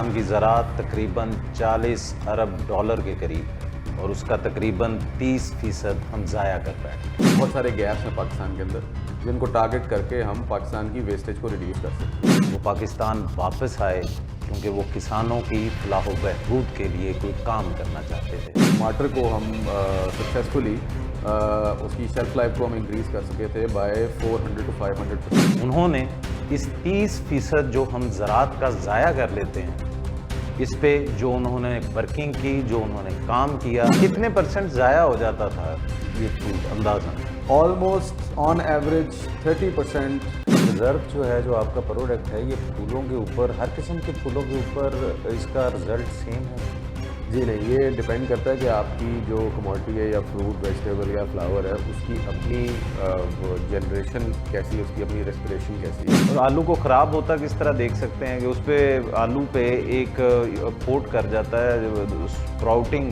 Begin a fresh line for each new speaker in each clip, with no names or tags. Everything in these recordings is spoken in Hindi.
पाकिस्तान की ज़राअत तकरीबन 40 अरब डॉलर के करीब है और उसका तकरीबन 30% हम ज़ाया कर बैठे।
बहुत सारे गैप्स हैं पाकिस्तान के अंदर जिनको टारगेट करके हम पाकिस्तान की वेस्टेज को रिड्यूस कर सकते हैं।
वो पाकिस्तान वापस आए क्योंकि वो किसानों की फलाह व बहबूद के लिए कोई काम करना चाहते थे।
टमाटर को हम सक्सेसफुली उसकी शेल्फ लाइफ को हम इंक्रीज़ कर सके थे बाय 400 to 500%।
उन्होंने इस 30% जो हम ज़राअत का ज़ाया कर लेते हैं, इस पे जो उन्होंने वर्किंग की, जो उन्होंने काम किया, कितने % ज़ाया हो जाता था ये फूड अंदाज़न?
Almost on average 30%।
रिजर्व जो है, जो आपका प्रोडक्ट है, ये फूलों के ऊपर, हर किस्म के फूलों के ऊपर इसका रिजल्ट सेम है?
जी नहीं, ये डिपेंड करता है कि आपकी जो कमोडिटी है या फ्रूट वेजिटेबल या फ्लावर है उसकी अपनी जनरेशन कैसी है, उसकी अपनी रेस्पिरेशन कैसी है।
और आलू को ख़राब होता किस तरह देख सकते हैं कि उस पर आलू पे एक कोट कर जाता है, स्प्राउटिंग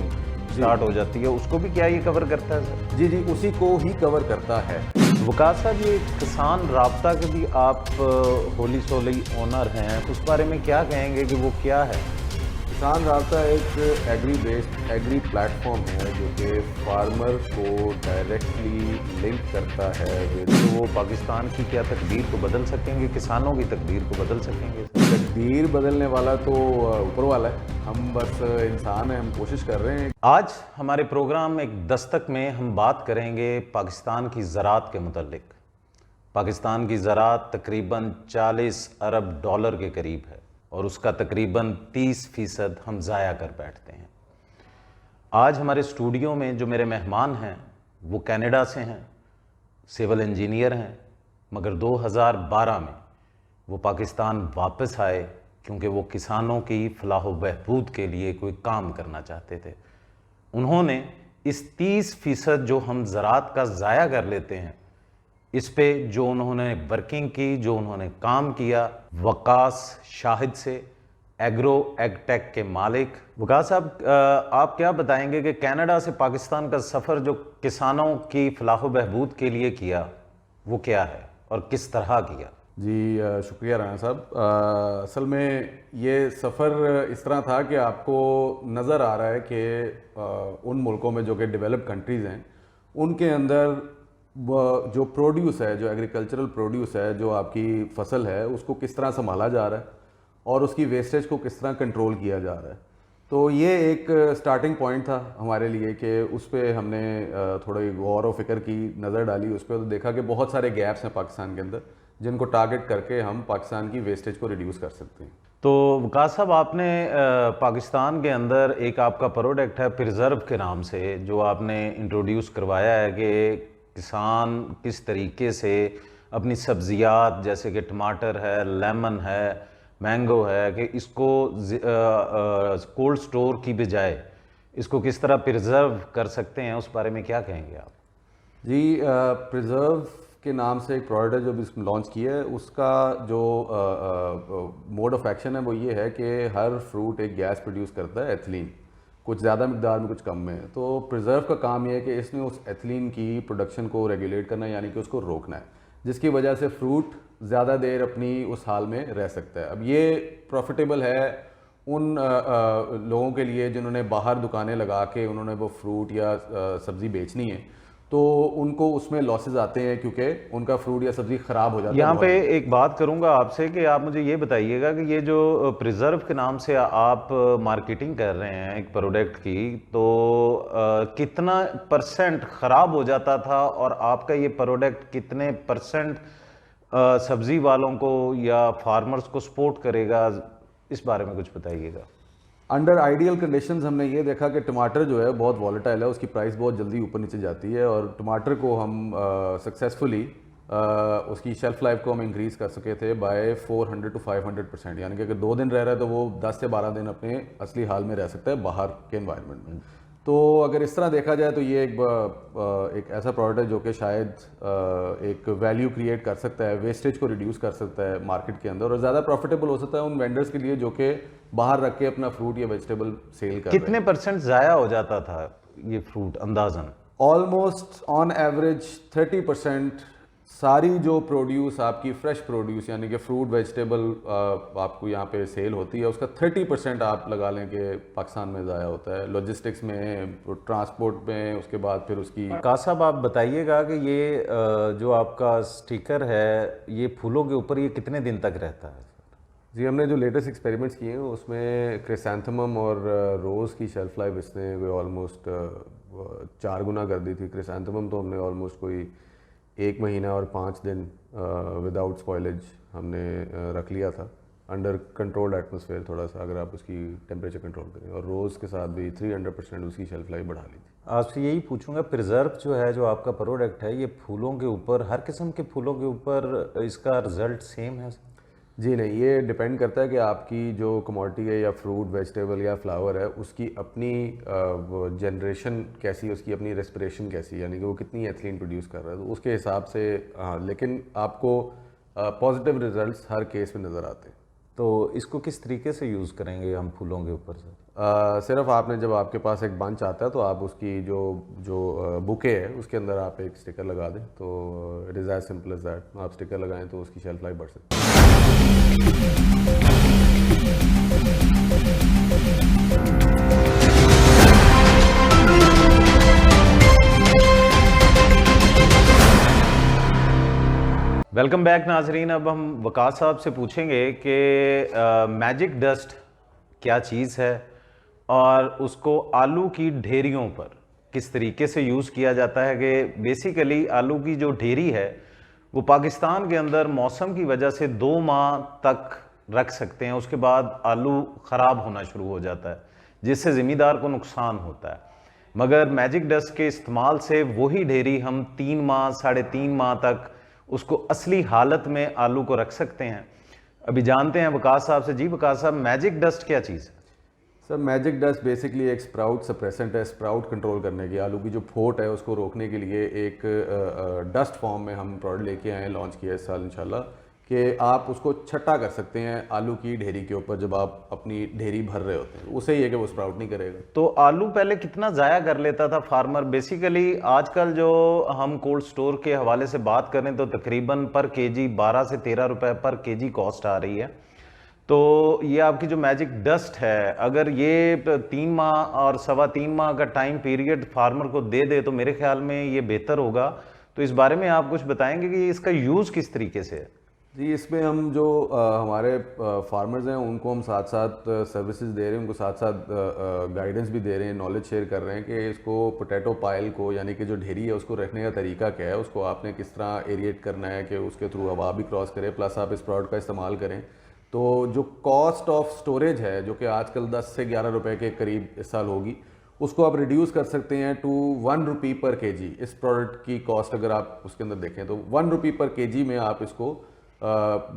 स्टार्ट हो जाती है, उसको भी क्या ये कवर करता है सर?
जी जी, उसी को ही कवर करता है।
वकास साहब, ये किसान राब्ता के भी आप होली सोली ओनर हैं, उस बारे में क्या कहेंगे कि वो क्या है?
किसान राब्ता एक एग्री बेस्ड एग्री प्लेटफॉर्म है जो कि फार्मर को डायरेक्टली लिंक करता है विद।
तो वो पाकिस्तान की क्या तकदीर को बदल सकेंगे, किसानों की तकदीर को बदल सकेंगे?
तकदीर बदलने वाला तो ऊपर वाला है, हम बस इंसान हैं, हम कोशिश कर रहे हैं।
आज हमारे प्रोग्राम एक दस्तक में हम बात करेंगे पाकिस्तान की ज़राअत के मुतल्लिक। पाकिस्तान की ज़राअत तकरीबन 40 अरब डॉलर के करीब है और उसका तकरीबन 30% हम ज़ाया कर बैठते हैं। आज हमारे स्टूडियो में जो मेरे मेहमान हैं वो कनाडा से हैं, सिविल इंजीनियर हैं, मगर 2012 में वो पाकिस्तान वापस आए क्योंकि वो किसानों की फलाह व बहबूद के लिए कोई काम करना चाहते थे। उन्होंने इस 30% जो हम ज़राअत का ज़ाया कर लेते हैं, इस पे जो उन्होंने वर्किंग की, जो उन्होंने काम किया, वकास शाहिद से, एग्रो एगटेक के मालिक। वकास साहब, आप क्या बताएंगे कि कनाडा से पाकिस्तान का सफ़र जो किसानों की फलाह व बहबूद के लिए किया वो क्या है और किस तरह किया?
जी शुक्रिया राना साहब। असल में ये सफ़र इस तरह था कि आपको नज़र आ रहा है कि उन मुल्कों में जो कि डेवलप कंट्रीज़ हैं उनके अंदर जो प्रोड्यूस है, जो एग्रीकल्चरल प्रोड्यूस है, जो आपकी फसल है, उसको किस तरह संभाला जा रहा है और उसकी वेस्टेज को किस तरह कंट्रोल किया जा रहा है। तो ये एक स्टार्टिंग पॉइंट था हमारे लिए कि उस पर हमने थोड़ी गौर व फिक्र की, नज़र डाली उस पर, तो देखा कि बहुत सारे गैप्स हैं पाकिस्तान के अंदर जिनको टारगेट करके हम पाकिस्तान की वेस्टेज को रिड्यूस कर सकते हैं।
तो वकास साहब, आपने पाकिस्तान के अंदर एक आपका प्रोडक्ट है प्रिजर्व के नाम से, जो आपने इंट्रोड्यूस करवाया है कि किसान किस तरीके से अपनी सब्जियात जैसे कि टमाटर है, लेमन है, मैंगो है, कि इसको कोल्ड स्टोर की बजाय इसको किस तरह प्रिजर्व कर सकते हैं, उस बारे में क्या कहेंगे आप?
जी, प्रिजर्व के नाम से एक प्रोडक्ट है जो भी लॉन्च किया है, उसका जो मोड ऑफ एक्शन है वो ये है कि हर फ्रूट एक गैस प्रोड्यूस करता है, एथिलीन, कुछ ज़्यादा मिकदार में कुछ कम में। तो प्रिजर्व का काम यह है कि इसने उस एथिलीन की प्रोडक्शन को रेगुलेट करना है, यानी कि उसको रोकना है, जिसकी वजह से फ्रूट ज़्यादा देर अपनी उस हाल में रह सकता है। अब ये प्रॉफिटेबल है उन लोगों के लिए जिन्होंने बाहर दुकानें लगा के उन्होंने वो फ्रूट या सब्ज़ी बेचनी है, तो उनको उसमें लॉसेस आते हैं क्योंकि उनका फ्रूट या सब्ज़ी ख़राब हो जाता है।
यहाँ पे एक बात करूँगा आपसे कि आप मुझे ये बताइएगा कि ये जो प्रिजर्व के नाम से आप मार्केटिंग कर रहे हैं एक प्रोडक्ट की, तो कितना % ख़राब हो जाता था और आपका ये प्रोडक्ट कितने % सब्ज़ी वालों को या फार्मर्स को सपोर्ट करेगा, इस बारे में कुछ बताइएगा।
अंडर आइडियल कंडीशंस हमने ये देखा कि टमाटर जो है बहुत वॉलेटाइल है, उसकी प्राइस बहुत जल्दी ऊपर नीचे जाती है, और टमाटर को हम सक्सेसफुली उसकी शेल्फ लाइफ को हम इंक्रीज़ कर सके थे बाय 400 to 500%। यानी कि अगर 2 दिन रह रहा है तो वो 10 से 12 दिन अपने असली हाल में रह सकता है बाहर के एनवायरनमेंट में। तो अगर इस तरह देखा जाए तो ये एक ऐसा प्रोडक्ट है जो कि शायद एक वैल्यू क्रिएट कर सकता है, वेस्टेज को रिड्यूस कर सकता है मार्केट के अंदर, और ज़्यादा प्रॉफिटेबल हो सकता है उन वेंडर्स के लिए जो कि बाहर रख के अपना फ्रूट या वेजिटेबल सेल कर रहे हैं।
कितने % ज़ाया हो जाता था ये फ्रूट अंदाजन?
ऑलमोस्ट ऑन एवरेज 30% सारी जो प्रोड्यूस आपकी फ्रेश प्रोड्यूस यानी कि फ्रूट वेजिटेबल आपको यहाँ पे सेल होती है, उसका 30% आप लगा लें कि पाकिस्तान में ज़ाया होता है, लॉजिस्टिक्स में, ट्रांसपोर्ट में, उसके बाद फिर उसकी।
का साहब आप बताइएगा कि ये जो आपका स्टिकर है ये फूलों के ऊपर ये कितने दिन तक रहता है?
जी, हमने जो लेटेस्ट एक्सपेरिमेंट्स किए हैं उसमें क्रिसैंथेमम और रोज़ की शेल्फ लाइफ इसने कोई ऑलमोस्ट 4 गुना कर दी थी। क्रिसैंथेमम तो हमने ऑलमोस्ट कोई 1 महीना और 5 दिन विदाउट स्पॉइलेज हमने रख लिया था, अंडर कंट्रोल्ड एटमॉस्फेयर थोड़ा सा, अगर आप उसकी टेम्परेचर कंट्रोल करें। और रोज़ के साथ भी 300% उसकी शेल्फ लाइफ बढ़ा ली थी।
आपसे यही पूछूंगा, प्रिजर्व जो है जो आपका प्रोडक्ट है ये फूलों के ऊपर, हर किस्म के फूलों के ऊपर इसका रिजल्ट सेम है?
जी नहीं, ये डिपेंड करता है कि आपकी जो कमोडिटी है या फ्रूट वेजिटेबल या फ्लावर है उसकी अपनी जनरेशन कैसी है, उसकी अपनी रेस्पिरेशन कैसी है, यानी कि वो कितनी एथिलीन प्रोड्यूस कर रहा है, तो उसके हिसाब से। हाँ, लेकिन आपको पॉजिटिव रिजल्ट्स हर केस में नज़र आते हैं।
तो इसको किस तरीके से यूज़ करेंगे हम फूलों के ऊपर से?
सिर्फ आपने जब आपके पास एक बंच आता है तो आप उसकी जो जो बुके है उसके अंदर आप एक स्टिकर लगा दें, तो it is as simple as that. आप स्टिकर लगाएं तो उसकी शेल्फ लाइफ बढ़ सकती है।
वेलकम बैक नाजरीन। अब हम वकास साहब से पूछेंगे कि मैजिक डस्ट क्या चीज़ है और उसको आलू की ढेरियों पर किस तरीके से यूज़ किया जाता है। कि बेसिकली आलू की जो ढेरी है वो पाकिस्तान के अंदर मौसम की वजह से 2 माह तक रख सकते हैं, उसके बाद आलू ख़राब होना शुरू हो जाता है जिससे ज़मींदार को नुकसान होता है। मगर मैजिक डस्ट के इस्तेमाल से वही ढेरी हम 3 माह 3.5 माह तक उसको असली हालत में आलू को रख सकते हैं। अभी जानते हैं वकास साहब से। जी वकास साहब, मैजिक डस्ट क्या चीज़ है?
सर, मैजिक डस्ट बेसिकली एक स्प्राउट सप्रेसेंट है, स्प्राउट कंट्रोल करने की, आलू की जो फोट है उसको रोकने के लिए एक डस्ट फॉर्म में हम प्रोडक्ट लेके आए हैं, लॉन्च किया इस साल इंशाल्लाह, कि आप उसको छट्टा कर सकते हैं आलू की ढेरी के ऊपर जब आप अपनी ढेरी भर रहे होते हैं। उसे ही है कि वो स्प्राउट नहीं करेगा।
तो आलू पहले कितना ज़ाया कर लेता था फार्मर? बेसिकली आजकल जो हम कोल्ड स्टोर के हवाले से बात करें तो तकरीबन पर केजी 12 से 13 रुपए पर केजी कॉस्ट आ रही है। तो ये आपकी जो मैजिक डस्ट है, अगर ये 3 माह और 3.25 माह का टाइम पीरियड फार्मर को दे दे तो मेरे ख्याल में ये बेहतर होगा। तो इस बारे में आप कुछ बताएंगे कि इसका यूज़ किस तरीके से है?
जी, इसमें हम जो हमारे फार्मर्स हैं उनको हम साथ साथ सर्विसेज दे रहे हैं, उनको साथ साथ गाइडेंस भी दे रहे हैं, नॉलेज शेयर कर रहे हैं कि इसको पोटैटो पाइल को, यानी कि जो ढेरी है उसको रखने का तरीका क्या है, उसको आपने किस तरह एरिएट करना है कि उसके थ्रू हवा भी क्रॉस करे, प्लस आप इस प्रोडक्ट का इस्तेमाल करें। तो जो कॉस्ट ऑफ स्टोरेज है जो कि आजकल 10 से 11 रुपए के करीब इस साल होगी, उसको आप रिड्यूस कर सकते हैं टू 1 रुपी पर केजी। इस प्रोडक्ट की कॉस्ट अगर आप उसके अंदर देखें तो 1 रुपी पर केजी में आप इसको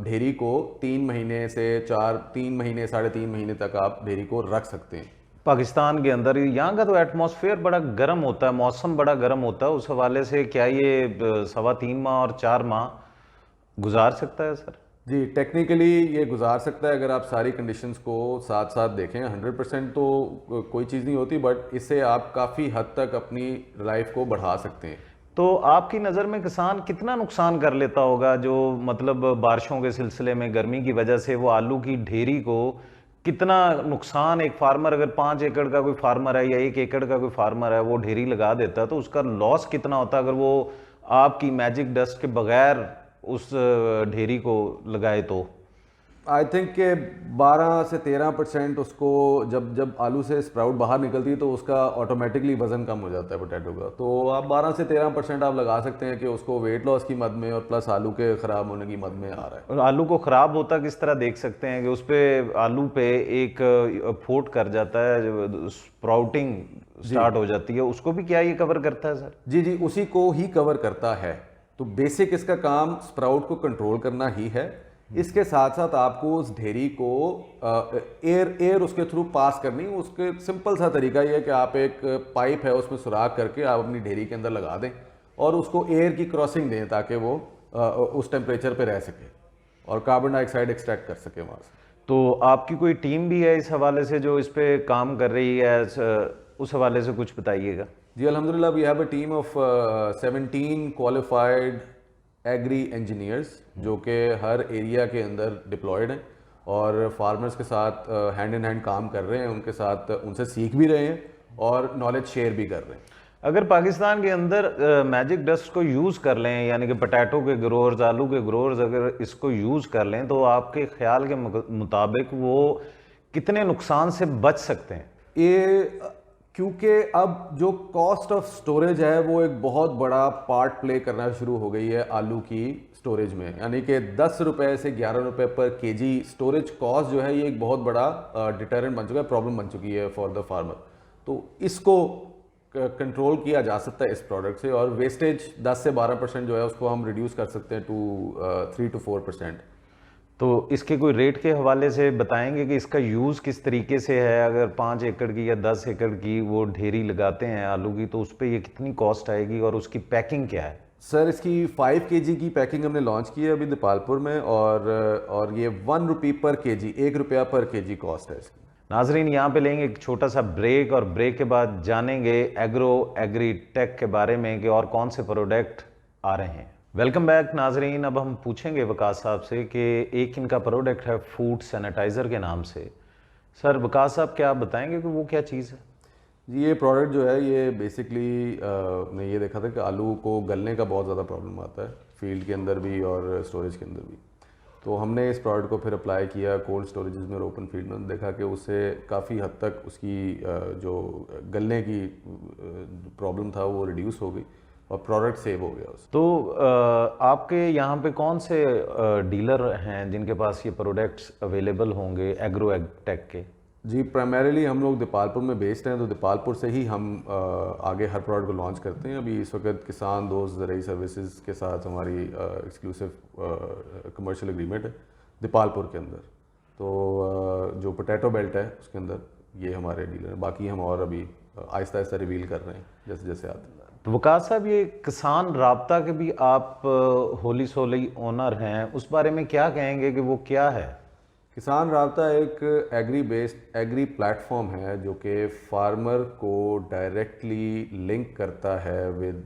ढेरी को 3 महीने से 3 महीने 3.5 महीने तक आप ढेरी को रख सकते हैं।
पाकिस्तान के अंदर यहाँ का तो एटमॉस्फेयर बड़ा गर्म होता है, मौसम बड़ा गर्म होता है, उस हवाले से क्या ये 3.25 माह और 4 माह गुजार सकता है सर?
जी, टेक्निकली ये गुजार सकता है अगर आप सारी कंडीशंस को साथ साथ देखें। 100% तो कोई चीज़ नहीं होती, बट इससे आप काफ़ी हद तक अपनी लाइफ को बढ़ा सकते हैं।
तो आपकी नज़र में किसान कितना नुकसान कर लेता होगा जो मतलब बारिशों के सिलसिले में गर्मी की वजह से वो आलू की ढेरी को कितना नुकसान, एक फार्मर अगर 5 एकड़ का कोई फार्मर है या 1 एकड़ का कोई फार्मर है वो ढेरी लगा देता है तो उसका लॉस कितना होता है अगर वो आपकी मैजिक डस्ट के बगैर उस ढेरी को लगाए? तो
आई थिंक कि 12 से 13% उसको जब आलू से स्प्राउट बाहर निकलती है तो उसका ऑटोमेटिकली वजन कम हो जाता है पोटैटो का। तो आप 12 से 13% आप लगा सकते हैं कि उसको वेट लॉस की मद में और प्लस आलू के ख़राब होने की मद में आ रहा है।
और आलू को ख़राब होता किस तरह देख सकते हैं कि उस पर आलू पे एक फोट कर जाता है, स्प्राउटिंग स्टार्ट हो जाती है, उसको भी क्या ये कवर करता है सर?
जी जी, उसी को ही कवर करता है। तो बेसिक इसका काम स्प्राउट को कंट्रोल करना ही है। इसके साथ साथ आपको उस ढेरी को एयर उसके थ्रू पास करनी। उसके सिंपल सा तरीका ये है कि आप एक पाइप है उसमें सुराख करके आप अपनी ढेरी के अंदर लगा दें और उसको एयर की क्रॉसिंग दें ताकि वो उस टेम्परेचर पे रह सके और कार्बन डाइऑक्साइड एक्सट्रैक्ट कर सके वहाँ से।
तो आपकी कोई टीम भी है इस हवाले से जो इस पे काम कर रही है, उस हवाले से कुछ बताइएगा।
जी, अल्हम्दुलिल्लाह we have a team of 17 qualified agri engineers जो कि हर एरिया के अंदर डिप्लॉयड हैं और फार्मर्स के साथ हैंड इन हैंड काम कर रहे हैं, उनके साथ उनसे सीख भी रहे हैं और नॉलेज शेयर भी कर रहे हैं।
अगर पाकिस्तान के अंदर मैजिक डस्ट को यूज़ कर लें, यानी कि पोटैटो के ग्रोअर्स, आलू के ग्रोअर्स अगर इसको यूज़ कर लें, तो आपके ख्याल के मुताबिक वो कितने नुकसान से बच सकते हैं?
ये क्योंकि अब जो कॉस्ट ऑफ स्टोरेज है वो एक बहुत बड़ा पार्ट प्ले करना शुरू हो गई है आलू की स्टोरेज में, यानी कि 10 रुपए से 11 रुपए पर केजी स्टोरेज कॉस्ट जो है ये एक बहुत बड़ा डिटरेंट बन चुका है, प्रॉब्लम बन चुकी है फॉर द फार्मर। तो इसको कंट्रोल किया जा सकता है इस प्रोडक्ट से, और वेस्टेज 10 से 12% जो है उसको हम रिड्यूस कर सकते हैं टू 3 to 4%।
तो इसके कोई रेट के हवाले से बताएंगे कि इसका यूज़ किस तरीके से है? अगर 5 एकड़ की या 10 एकड़ की वो ढेरी लगाते हैं आलू की, तो उस पर ये कितनी कॉस्ट आएगी और उसकी पैकिंग क्या है?
सर इसकी 5 kg की पैकिंग हमने लॉन्च की है अभी दीपालपुर में, और ये 1 रुपये पर केजी, 1 रुपया पर केजी कॉस्ट है इसकी।
नाजरीन, यहाँ पे लेंगे एक छोटा सा ब्रेक और ब्रेक के बाद जानेंगे एग्री टेक के बारे में कि और कौन से प्रोडक्ट आ रहे हैं। वेलकम बैक नाजरीन। अब हम पूछेंगे वकास साहब से कि एक इनका प्रोडक्ट है फूड सैनिटाइज़र के नाम से। सर वकास साहब, क्या आप बताएंगे कि वो क्या चीज़ है?
जी, ये प्रोडक्ट जो है ये बेसिकली ने ये देखा था कि आलू को गलने का बहुत ज़्यादा प्रॉब्लम आता है फील्ड के अंदर भी और स्टोरेज के अंदर भी। तो हमने इस प्रोडक्ट को फिर अप्लाई किया कोल्ड स्टोरेज में और ओपन फील्ड में, देखा कि उससे काफ़ी हद तक उसकी जो गलने की प्रॉब्लम था वो रिड्यूस हो गई और प्रोडक्ट सेव हो गया उससे।
तो आपके यहाँ पे कौन से डीलर हैं जिनके पास ये प्रोडक्ट्स अवेलेबल होंगे एग्रो टेक के?
जी, प्राइमरीली हम लोग दीपालपुर में बेस्ड हैं, तो दीपालपुर से ही हम आगे हर प्रोडक्ट को लॉन्च करते हैं। अभी इस वक्त किसान दोस्त ज़रूरी सर्विसेज के साथ हमारी एक्सक्लूसिव कमर्शियल एग्रीमेंट है दीपालपुर के अंदर। तो जो पोटैटो बेल्ट है उसके अंदर ये हमारे डीलर हैं, बाकी हम और अभी आहिस्ता आहिस्ता रिवील कर रहे हैं जैसे जैसे आते हैं।
तो वकास साहब, ये किसान राब्ता के भी आप होली सोली ओनर हैं, उस बारे में क्या कहेंगे कि वो क्या है?
किसान राब्ता एक एग्री प्लेटफॉर्म है जो कि फार्मर को डायरेक्टली लिंक करता है विद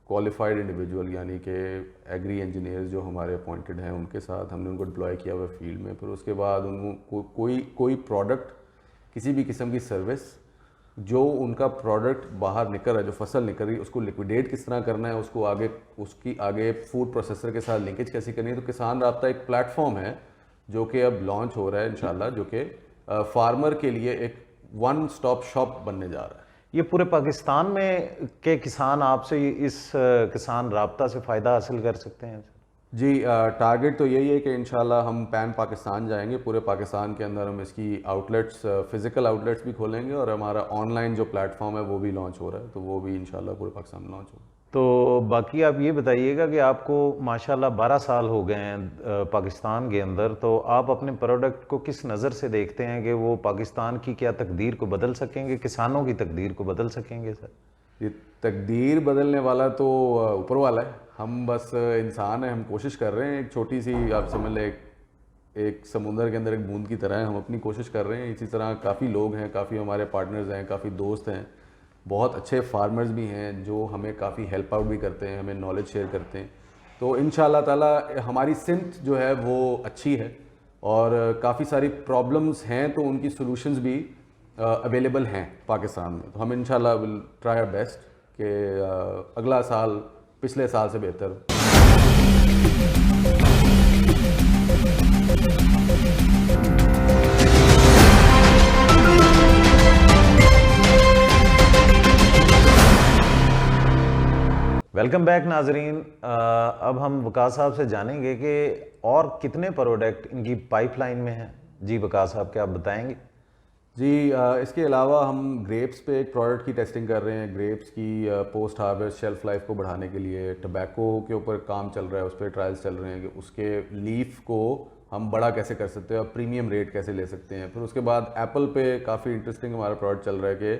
क्वालिफाइड इंडिविजुअल, यानी कि एग्री इंजीनियर्स जो हमारे अपॉइंटेड हैं उनके साथ हमने उनको डिप्लॉय किया हुआ फील्ड में। फिर उसके बाद उनको कोई प्रोडक्ट, किसी भी किस्म की सर्विस जो उनका प्रोडक्ट बाहर निकल रहा है, जो फसल निकल रही है, उसको लिक्विडेट किस तरह करना है, उसको उसकी आगे फूड प्रोसेसर के साथ लिंकेज कैसे करनी है। तो किसान राब्ता एक प्लेटफॉर्म है जो कि अब लॉन्च हो रहा है इंशाल्लाह, जो कि फार्मर के लिए एक वन स्टॉप शॉप बनने जा रहा है।
ये पूरे पाकिस्तान में के किसान आपसे इस किसान राब्ता से फ़ायदा हासिल कर सकते हैं?
जी, टारगेट तो यही है कि इंशाल्लाह हम पैन पाकिस्तान जाएंगे, पूरे पाकिस्तान के अंदर हम इसकी आउटलेट्स, फिजिकल आउटलेट्स भी खोलेंगे और हमारा ऑनलाइन जो प्लेटफॉर्म है वो भी लॉन्च हो रहा है, तो वो भी इंशाल्लाह पूरे पाकिस्तान में लॉन्च होगा।
तो बाकी आप ये बताइएगा कि आपको माशाल्लाह 12 साल हो गए हैं पाकिस्तान के अंदर, तो आप अपने प्रोडक्ट को किस नज़र से देखते हैं कि वो पाकिस्तान की क्या तकदीर को बदल सकेंगे, किसानों की तकदीर को बदल सकेंगे? सर,
ये तकदीर बदलने वाला तो ऊपर वाला है, हम बस इंसान हैं, हम कोशिश कर रहे हैं। एक छोटी सी, आप समझ लें, एक समुंदर के अंदर एक बूंद की तरह है, हम अपनी कोशिश कर रहे हैं। इसी तरह काफ़ी लोग हैं, काफ़ी हमारे पार्टनर्स हैं, काफ़ी दोस्त हैं, बहुत अच्छे फार्मर्स भी हैं जो हमें काफ़ी हेल्प आउट भी करते हैं, हमें नॉलेज शेयर करते हैं। तो इंशाल्लाह ताला हमारी सिमत जो है वो अच्छी है और काफ़ी सारी प्रॉब्लम्स हैं तो उनकी सॉल्यूशंस भी अवेलेबल हैं पाकिस्तान में। तो हम इंशाल्लाह विल ट्राई आवर बेस्ट कि अगला साल पिछले साल से बेहतर हो।
वेलकम बैक नाजरीन। अब हम वकास साहब से जानेंगे कि और कितने प्रोडक्ट इनकी पाइपलाइन में हैं। जी वकास साहब, क्या आप बताएंगे?
जी, इसके अलावा हम ग्रेप्स पे एक प्रोडक्ट की टेस्टिंग कर रहे हैं, ग्रेप्स की पोस्ट हार्वेस्ट शेल्फ लाइफ को बढ़ाने के लिए। टबैको के ऊपर काम चल रहा है, उस पर ट्रायल्स चल रहे हैं कि उसके लीफ को हम बड़ा कैसे कर सकते हैं और प्रीमियम रेट कैसे ले सकते हैं। फिर उसके बाद एप्पल पे काफ़ी इंटरेस्टिंग हमारा प्रोडक्ट चल रहा है कि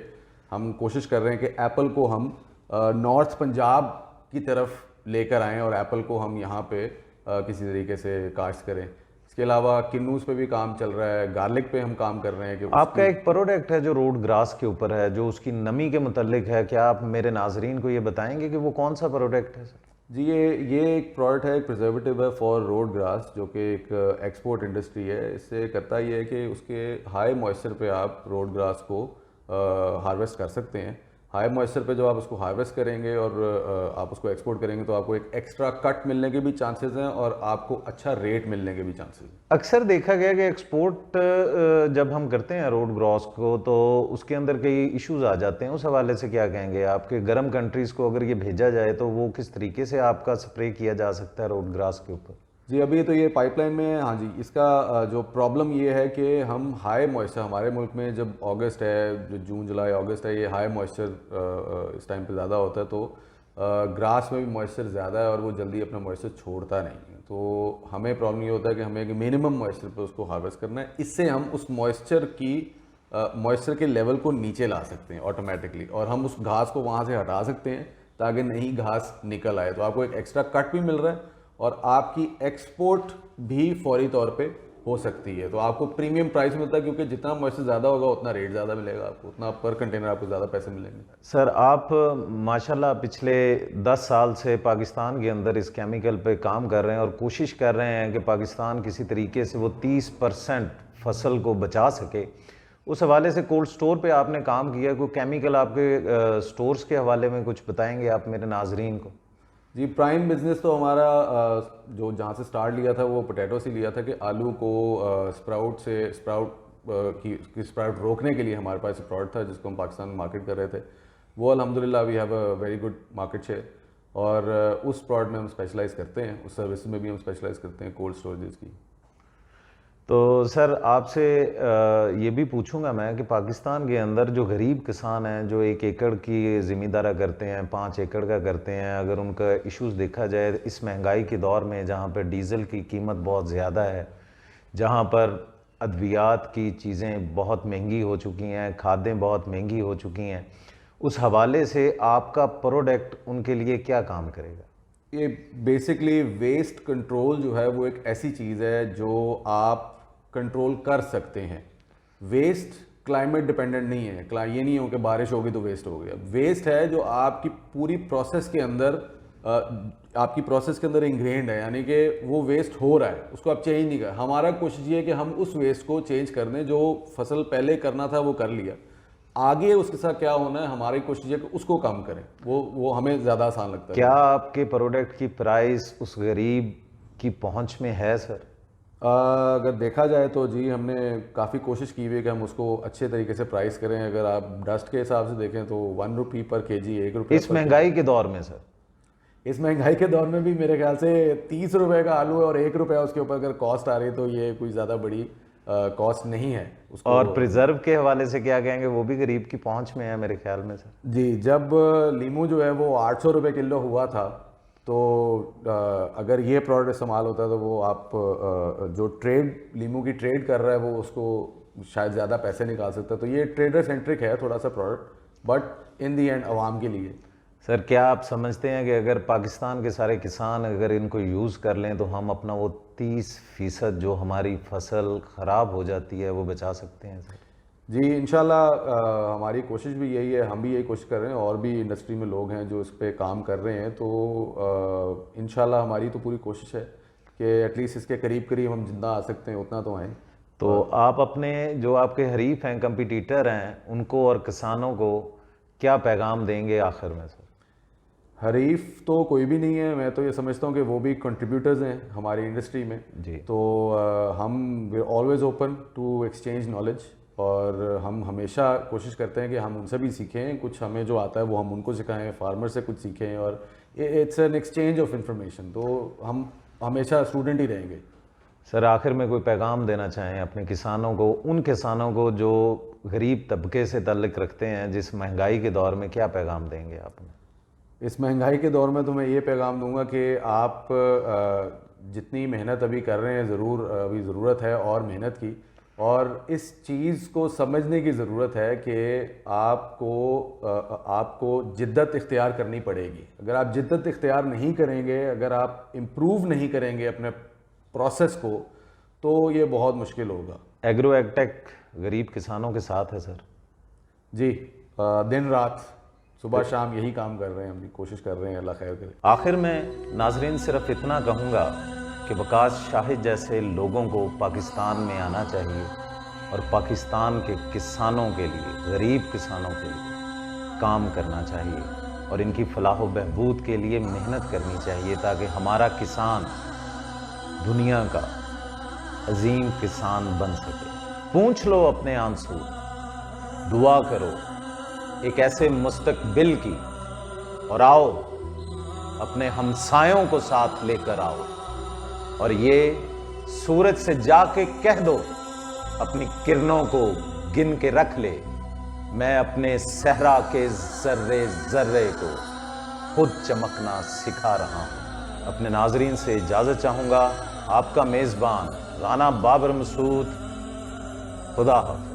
हम कोशिश कर रहे हैं कि एप्पल को हम नॉर्थ पंजाब की तरफ लेकर आएँ और एप्पल को हम यहाँ पे किसी तरीके से काश्त करें। इसके अलावा किन्नूस पे भी काम चल रहा है, गार्लिक पे हम काम कर रहे हैं कि
आपका एक प्रोडक्ट है जो रोड ग्रास के ऊपर है, जो उसकी नमी के मुतल्लिक है। क्या आप मेरे नाजरीन को ये बताएंगे कि वो कौन सा प्रोडक्ट है? सर
जी ये एक प्रोडक्ट है, एक प्रिजर्वेटिव है फॉर रोड ग्रास, जो कि एक एक्सपोर्ट इंडस्ट्री है। इससे करता ये है कि उसके हाई मॉइस्चर पे आप रोड ग्रास को हार्वेस्ट कर सकते हैं। हाई मॉइस्चर पे जब आप उसको हार्वेस्ट करेंगे और आप उसको एक्सपोर्ट करेंगे तो आपको एक एक्स्ट्रा कट मिलने के भी चांसेस हैं और आपको अच्छा रेट मिलने के भी चांसेस हैं।
अक्सर देखा गया कि एक्सपोर्ट जब हम करते हैं रोड ग्रॉस को तो उसके अंदर कई इश्यूज आ जाते हैं। उस हवाले से क्या कहेंगे आपके गर्म कंट्रीज को अगर ये भेजा जाए तो वो किस तरीके से आपका स्प्रे किया जा सकता है रोड ग्रास के ऊपर?
जी अभी तो ये पाइपलाइन में है। हाँ जी, इसका जो प्रॉब्लम ये है कि हम हाई मॉइस्चर, हमारे मुल्क में जब अगस्त है, जो जून जुलाई अगस्त है, ये हाई मॉइस्चर इस टाइम पे ज़्यादा होता है, तो ग्रास में भी मॉइस्चर ज़्यादा है और वो जल्दी अपना मॉइस्चर छोड़ता नहीं है। तो हमें प्रॉब्लम ये होता है कि हमें एक मिनिमम मॉइस्चर पे उसको हार्वेस्ट करना है। इससे हम उस मॉइस्चर के लेवल को नीचे ला सकते हैं ऑटोमेटिकली, और हम उस घास को वहाँ से हटा सकते हैं ताकि नई घास निकल आए। तो आपको एक एक्स्ट्रा कट भी मिल रहा है और आपकी एक्सपोर्ट भी फौरी तौर पे हो सकती है। तो आपको प्रीमियम प्राइस मिलता है, क्योंकि जितना मॉइस्चर ज़्यादा होगा उतना रेट ज़्यादा मिलेगा आपको, उतना पर कंटेनर आपको ज़्यादा पैसे मिलेंगे।
सर आप माशाल्लाह पिछले 10 साल से पाकिस्तान के अंदर इस केमिकल पे काम कर रहे हैं और कोशिश कर रहे हैं कि पाकिस्तान किसी तरीके से वो 30% फसल को बचा सके। उस हवाले से कोल्ड स्टोर पे आपने काम किया, कोई केमिकल आपके स्टोर्स के हवाले में कुछ बताएंगे आप मेरे नाजरीन को?
जी प्राइम बिजनेस तो हमारा जो जहाँ से स्टार्ट लिया था वो पोटैटो से लिया था कि आलू को स्प्राउट रोकने के लिए हमारे पास एक प्रोडक्ट था जिसको हम पाकिस्तान में मार्केट कर रहे थे। वो अल्हम्दुलिल्लाह we have a very good market share, और उस प्रोडक्ट में हम स्पेशलाइज़ करते हैं, उस सर्विस में भी हम स्पेशलाइज़ करते हैं कोल्ड स्टोरेज की।
तो सर आपसे ये भी पूछूंगा मैं कि पाकिस्तान के अंदर जो गरीब किसान हैं, जो 1 एकड़ की ज़मींदारा करते हैं, 5 एकड़ का करते हैं, अगर उनका इश्यूज़ देखा जाए इस महंगाई के दौर में जहाँ पर डीज़ल की कीमत बहुत ज़्यादा है, जहाँ पर अद्वियात की चीज़ें बहुत महंगी हो चुकी हैं, खादें बहुत महंगी हो चुकी हैं, उस हवाले से आपका प्रोडक्ट उनके लिए क्या काम करेगा?
ये बेसिकली वेस्ट कंट्रोल जो है वो एक ऐसी चीज़ है जो आप कंट्रोल कर सकते हैं। वेस्ट क्लाइमेट डिपेंडेंट नहीं है, ये नहीं हो कि बारिश होगी तो वेस्ट हो गया। वेस्ट है जो आपकी पूरी प्रोसेस के अंदर इंग्रेंड है, यानी कि वो वेस्ट हो रहा है, उसको आप चेंज नहीं कर। हमारा कोशिश ये है कि हम उस वेस्ट को चेंज कर दें। जो फसल पहले करना था वो कर लिया, आगे उसके साथ क्या होना है हमारी कोशिश है कि उसको कम करें, वो हमें ज़्यादा आसान लगता है।
क्या आपके प्रोडक्ट की प्राइस उस गरीब की पहुंच में है सर?
अगर देखा जाए तो जी हमने काफ़ी कोशिश की हुई है कि हम उसको अच्छे तरीके से प्राइस करें। अगर आप डस्ट के हिसाब से देखें तो 1 रुपी पर केजी, 1 रुपये
इस महंगाई के दौर में सर?
इस महंगाई के दौर में भी मेरे ख्याल से 30 रुपये का आलू है और 1 रुपया उसके ऊपर अगर कॉस्ट आ रही है तो ये कोई ज़्यादा बड़ी कॉस्ट नहीं है उसको।
और प्रिजर्व के हवाले से क्या कहेंगे? वो भी गरीब की पहुंच में है मेरे ख्याल में सर।
जी जब लीमू जो है वो 800 रुपये किलो हुआ था, तो अगर ये प्रोडक्ट इस्तेमाल होता है तो वो आप जो लीमू की ट्रेड कर रहा है वो उसको शायद ज़्यादा पैसे निकाल सकता है। तो ये ट्रेडर सेंट्रिक है थोड़ा सा product, but in the and आवाम के लिए।
सर क्या आप समझते हैं कि अगर पाकिस्तान के सारे किसान अगर इनको यूज़ कर लें तो हम अपना वो 30% जो हमारी फसल ख़राब हो जाती है वो बचा सकते हैं सर?
जी इंशाल्लाह हमारी कोशिश भी यही है, हम भी यही कोशिश कर रहे हैं, और भी इंडस्ट्री में लोग हैं जो इस पे काम कर रहे हैं। तो इंशाल्लाह हमारी तो पूरी कोशिश है कि एटलीस्ट इसके करीब करीब हम जितना आ सकते हैं उतना तो आएँ।
तो आप अपने जो आपके हरीफ हैं, कंपटीटर हैं, उनको और किसानों को क्या पैगाम देंगे आखिर में सर?
हरीफ तो कोई भी नहीं है, मैं तो ये समझता हूँ कि वो भी कंट्रीब्यूटर्स हैं हमारी इंडस्ट्री में
जी।
तो हम we always open to exchange knowledge, और हम हमेशा कोशिश करते हैं कि हम उनसे भी सीखें, कुछ हमें जो आता है वो हम उनको सिखाएं, फार्मर से कुछ सीखें, और it's an exchange of information. तो हम हमेशा स्टूडेंट ही रहेंगे।
सर आखिर में कोई पैगाम देना चाहें अपने किसानों को, उन किसानों को जो गरीब तबके से ताल्लुक़ रखते हैं, जिस महंगाई के दौर में क्या पैगाम देंगे आप?
इस महंगाई के दौर में तो मैं ये पैगाम दूंगा कि आप जितनी मेहनत अभी कर रहे हैं अभी ज़रूरत है और मेहनत की, और इस चीज़ को समझने की ज़रूरत है कि आपको जिद्दत इख्तियार करनी पड़ेगी। अगर आप जिद्दत इख्तियार नहीं करेंगे, अगर आप इम्प्रूव नहीं करेंगे अपने प्रोसेस को, तो ये बहुत मुश्किल होगा।
एग्रो एग्टेक गरीब किसानों के साथ है सर?
जी दिन रात सुबह शाम यही काम कर रहे हैं, हम भी कोशिश कर रहे हैं, अल्लाह खैर करे।
आखिर में नाजरीन सिर्फ इतना कहूँगा कि वकास शाहिद जैसे लोगों को पाकिस्तान में आना चाहिए और पाकिस्तान के किसानों के लिए, गरीब किसानों के लिए काम करना चाहिए और इनकी फलाह व बहबूद के लिए मेहनत करनी चाहिए ताकि हमारा किसान दुनिया का अजीम किसान बन सके। पूंछ लो अपने आंसू, दुआ करो एक ऐसे मुस्तकबिल की और आओ अपने हमसायों को साथ लेकर आओ और ये सूरज से जाके कह दो अपनी किरणों को गिन के रख ले, मैं अपने सहरा के जर्रे जर्रे को खुद चमकना सिखा रहा हूं। अपने नाजरीन से इजाजत चाहूंगा, आपका मेजबान राना बाबर मसूद। खुदा हाफ़िज़।